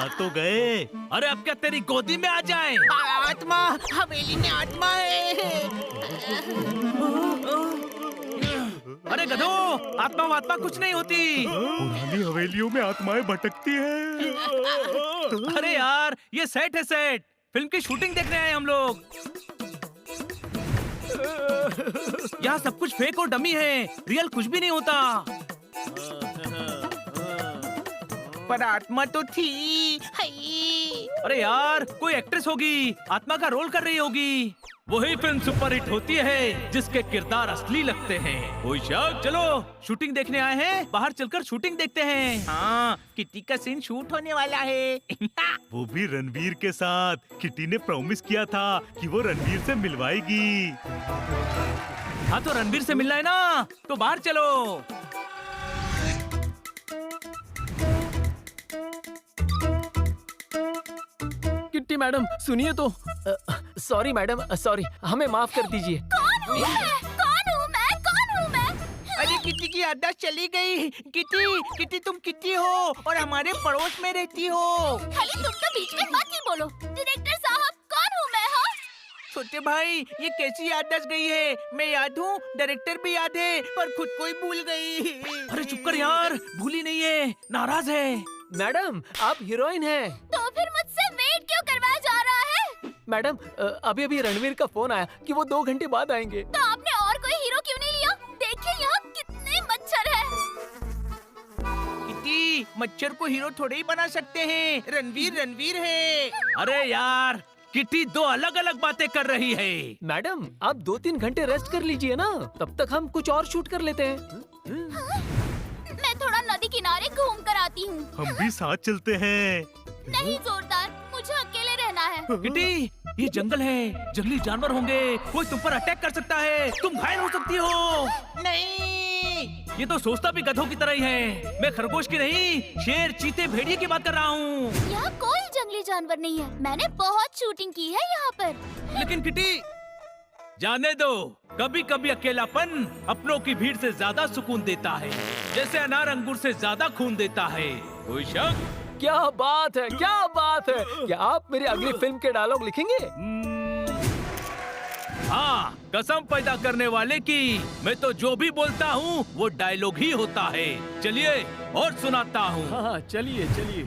आ तो गए। अरे अब क्या तेरी गोदी में आ जाए? आत्मा, हवेली में आत्मा है। अरे गधो, आत्मा वात्मा कुछ नहीं होती। पुरानी हवेलियों में आत्माएं भटकती हैं। अरे यार, ये सेट है, सेट। फिल्म की शूटिंग देखने आए हम लोग। यहाँ सब कुछ फेक और डमी है, रियल कुछ भी नहीं होता। पर आत्मा तो थी। अरे यार, कोई एक्ट्रेस होगी, आत्मा का रोल कर रही होगी। वही फिल्म सुपरहिट होती है जिसके किरदार असली लगते हैं। कोई शक? चलो शूटिंग देखने आए हैं, बाहर चलकर शूटिंग देखते हैं। हाँ, किटी का सीन शूट होने वाला है। वो भी रणवीर के साथ। किटी ने प्रॉमिस किया था कि वो रणवीर से मिलवाएगी। हाँ तो रणवीर से मिलना है ना, तो बाहर चलो। किट्टी मैडम सुनिए तो। सॉरी मैडम, सॉरी, हमें माफ कर दीजिए। कौन हूँ मैं? अरे किटी की याददाश्त चली गई। किटी तुम किटी हो और हमारे पड़ोस में रहती हो। खाली तुम तो बीच में मत ही बोलो। डायरेक्टर साहब, कौन हूँ मैं? हाँ, छोटे भाई, ये कैसी याददाश्त गई है? मैं याद हूँ, डायरेक्टर भी याद है, पर खुद को ही भूल गई। अरे चुप कर यार, भूली नहीं है, नाराज है। मैडम आप हीरोइन हैं। तो फिर मुझसे वेट क्यों करवाया जा रहा है? मैडम अभी अभी रणवीर का फोन आया कि वो 2 घंटे बाद आएंगे। तो आपने और कोई हीरो क्यों नहीं लिया? देखिए यहाँ कितने मच्छर हैं। किटी, मच्छर को हीरो थोड़े ही बना सकते हैं। रणवीर है। अरे यार, किटी 2 अलग अलग बातें कर रही है। मैडम आप 2-3 घंटे रेस्ट कर लीजिए ना, तब तक हम कुछ और शूट कर लेते हैं। मैं थोड़ा नदी किनारे घूम कर आती हूँ। हम भी साथ चलते हैं। नहीं जोरदार, मुझे अकेले रहना है। किटी, ये जंगल है, जंगली जानवर होंगे, कोई तुम पर अटैक कर सकता है, तुम घायल हो सकती हो। नहीं, ये तो सोचता भी गधों की तरह ही है। मैं खरगोश की नहीं, शेर, चीते, भेड़िए की बात कर रहा हूँ। यहाँ कोई जंगली जानवर नहीं है। मैंने बहुत शूटिंग की है यहाँ पर। लेकिन किटी, जाने दो, कभी कभी अकेलापन अपनों की भीड़ से ज्यादा सुकून देता है, जैसे अनार अंगूर से ज्यादा खून देता है। कोई शक? क्या बात है, क्या बात है। क्या आप मेरी अगली फिल्म के डायलॉग लिखेंगे? हाँ, कसम पैदा करने वाले की। मैं तो जो भी बोलता हूँ वो डायलॉग ही होता है। चलिए और सुनाता हूँ। हाँ चलिए चलिए।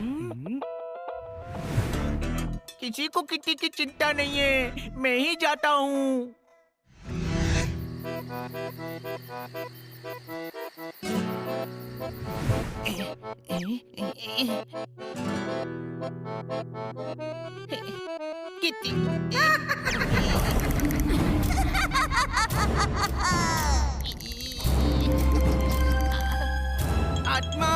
किसी को किटी की चिंता नहीं है, मैं ही जाता हूँ। किटी, आत्मा,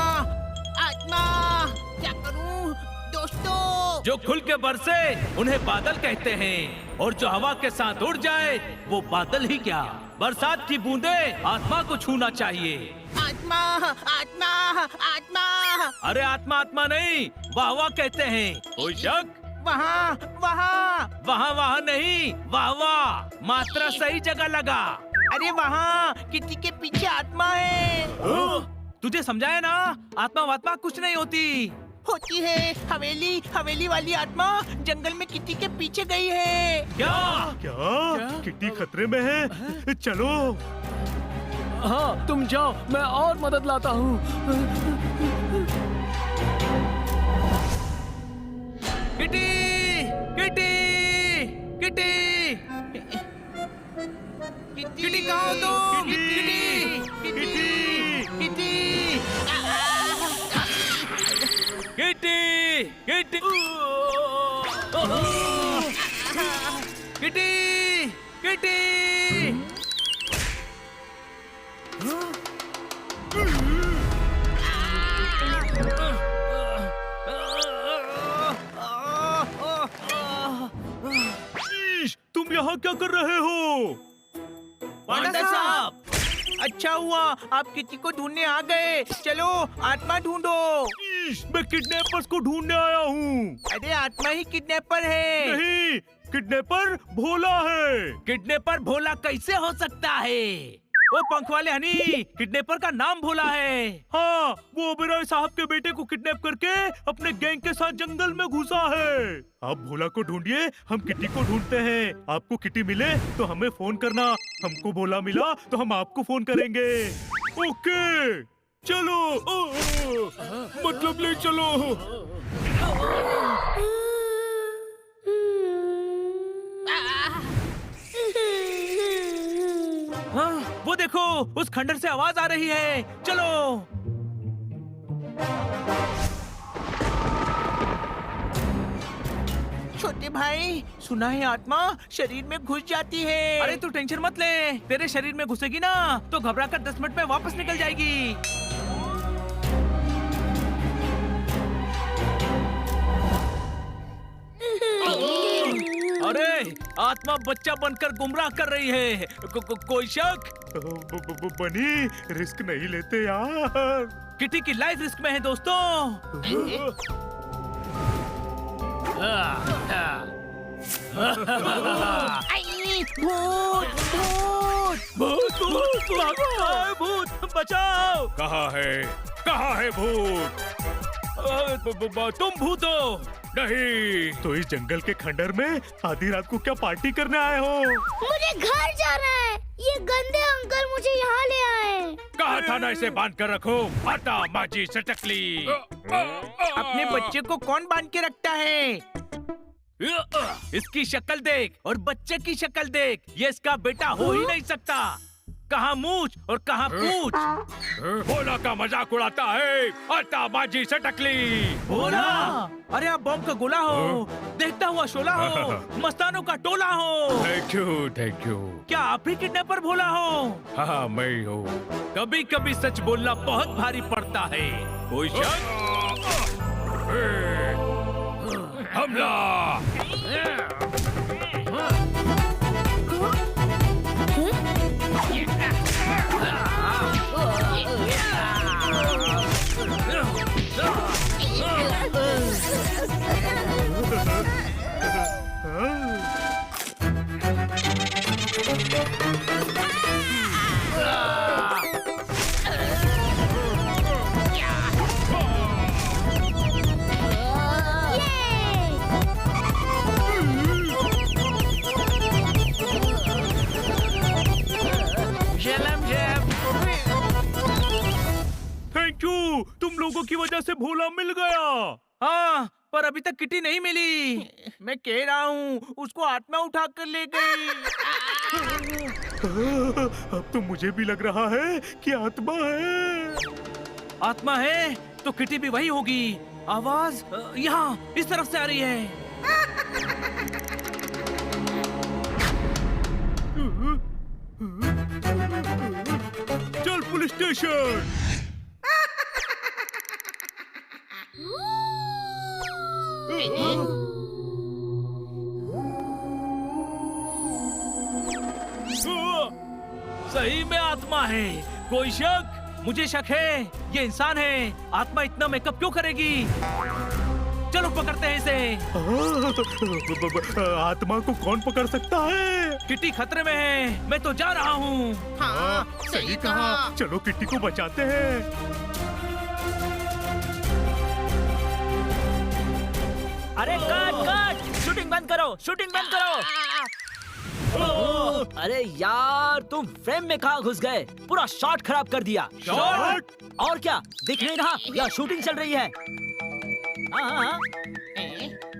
क्या करूं दोस्तों? जो खुल के बरसे उन्हें बादल कहते हैं, और जो हवा के साथ उड़ जाए वो बादल ही क्या, बरसात की बूंदे आत्मा को छूना चाहिए। आत्मा। अरे आत्मा नहीं, वाह कहते हैं। कोई शक? वहाँ नहीं, वाह, मात्रा सही जगह लगा। अरे वहाँ किटी के पीछे आत्मा है। तुझे समझाया ना, आत्मा वात्मा कुछ नहीं होती है। हवेली वाली आत्मा जंगल में किटी के पीछे गई है। क्या? किटी खतरे में है? चलो। हाँ तुम जाओ, मैं और मदद लाता हूँ। किटी, किटी कहाँ हो तुम? किटी। तुम यहाँ क्या कर रहे हो? पांडा साहब, अच्छा हुआ आप किटी को ढूंढने आ गए। चलो आत्मा ढूंढो। मैं किडनैपर्स को ढूंढने आया हूँ। अरे आत्मा ही किडनैपर है। नहीं, किडनैपर भोला है। किडनैपर भोला कैसे हो सकता है? ओ पंख वाले हनी, किडनैपर का नाम भूला है। हाँ, वो ओबेरॉय साहब के बेटे को किडनैप करके अपने गैंग के साथ जंगल में घुसा है। आप भोला को ढूंढिए, हम किटी को ढूंढते हैं। आपको किटी मिले तो हमें फोन करना, हमको भोला मिला तो हम आपको फोन करेंगे। ओके, चलो। मतलब ले चलो। हाँ, वो देखो, उस खंडर से आवाज आ रही है। चलो। छोटे भाई, सुना है आत्मा शरीर में घुस जाती है। अरे तू टेंशन मत ले, तेरे शरीर में घुसेगी ना तो घबराकर 10 मिनट में वापस निकल जाएगी। अरे आत्मा बच्चा बनकर गुमराह कर रही है। कोई शक? बनी, रिस्क नहीं लेते यार। किटी की लाइफ रिस्क में है दोस्तों। आई, भूत भूत भूत भूत बचाओ। कहाँ है भूत? तुम भूत हो? नहीं तो इस जंगल के खंडर में आधी रात को क्या पार्टी करने आए हो? मुझे घर जाना है। ये गंदे अंकल मुझे यहाँ ले आए। कहा था ना इसे बांध कर रखो। आटा माजी सटकली। अपने बच्चे को कौन बांध के रखता है? इसकी शक्ल देख और बच्चे की शक्ल देख, ये इसका बेटा हो ही नहीं सकता। कहाँ मूछ और कहाँ पूछ। भोला का मजाक उड़ाता है। आटा माजी सटकली। भोला, अरे आप बम का गोला हो, देखता हुआ शोला हो, मस्तानों का टोला हो। Thank you. क्या आप ही किडनैपर भोला हो? हाँ मैं हूँ। कभी कभी सच बोलना बहुत भारी पड़ता है। कोई शक? हमला। थैंक यू, तुम लोगों की वजह से भोला मिल गया। हाँ, पर अभी तक किटी नहीं मिली। मैं कह रहा हूँ उसको आत्मा उठा कर ले गई। अब तो मुझे भी लग रहा है कि आत्मा है। आत्मा है तो किटी भी वही होगी। आवाज यहाँ इस तरफ से आ रही है। चल पुलिस स्टेशन। सही में आत्मा है। कोई शक? मुझे शक है ये इंसान है। आत्मा इतना मेकअप क्यों करेगी? चलो पकड़ते हैं इसे। आत्मा को कौन पकड़ सकता है? किटी खतरे में है, मैं तो जा रहा हूँ। हाँ, सही कहा। चलो किट्टी को बचाते हैं। अरे कट, शूटिंग बंद करो, शूटिंग बंद करो। अरे यार, तुम फ्रेम में कहाँ घुस गए? पूरा शॉट खराब कर दिया। शॉट? और क्या, दिख नहीं रहा? यहाँ शूटिंग चल रही है। हाँ।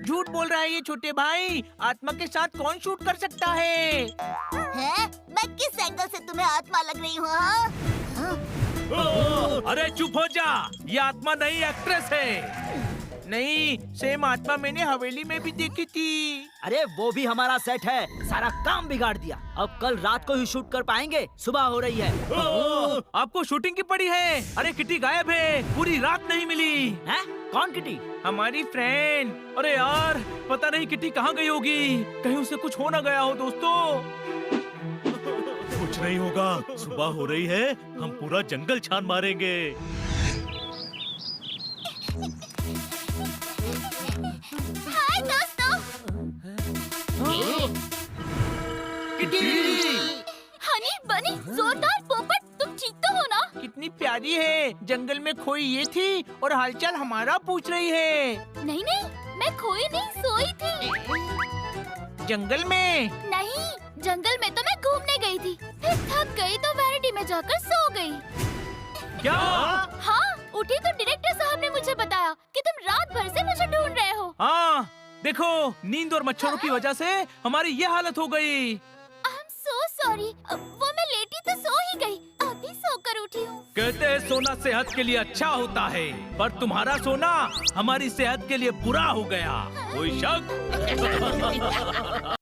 झूठ बोल रहा है ये छोटे भाई। आत्मा के साथ कौन शूट कर सकता है? हैं? मैं किस एंगल से तुम्हें आत्मा लग रही हूँ? हाँ? अरे चुप हो जा, ये आत्मा नई एक्ट्रेस है। नहीं, सेम आत्मा मैंने हवेली में भी देखी थी। अरे वो भी हमारा सेट है, सारा काम बिगाड़ दिया। अब कल रात को ही शूट कर पाएंगे, सुबह हो रही है। आपको शूटिंग की पड़ी है। अरे किटी गायब है, पूरी रात नहीं मिली। हैं? कौन किटी? हमारी फ्रेंड। अरे यार, पता नहीं किटी कहाँ गई होगी। कहीं उसे कुछ हो ना गया हो दोस्तों। कुछ नहीं होगा, सुबह हो रही है, हम पूरा जंगल छान मारेंगे। हाय दोस्तों। किटी! हनी बनी जोरदार पोपट कितनी प्यारी है। जंगल में खोई ये थी और हालचाल हमारा पूछ रही है। नहीं नहीं, मैं खोई नहीं, सोई थी। जंगल में? नहीं, जंगल में तो मैं घूमने गई थी, फिर थक गई तो वैनिटी में जाकर सो गई। क्या? हाँ, उठी तो डायरेक्टर साहब ने मुझे बताया कि तुम रात भर से मुझे ढूंढ रहे हो। हाँ, देखो नींद और मच्छरों की वजह से हमारी ये हालत हो गई। I am so sorry. वो मैं लेटी तो सो ही गई, अभी सोकर उठी हूँ। कहते हैं सोना सेहत के लिए अच्छा होता है, पर तुम्हारा सोना हमारी सेहत के लिए बुरा हो गया। कोई शक?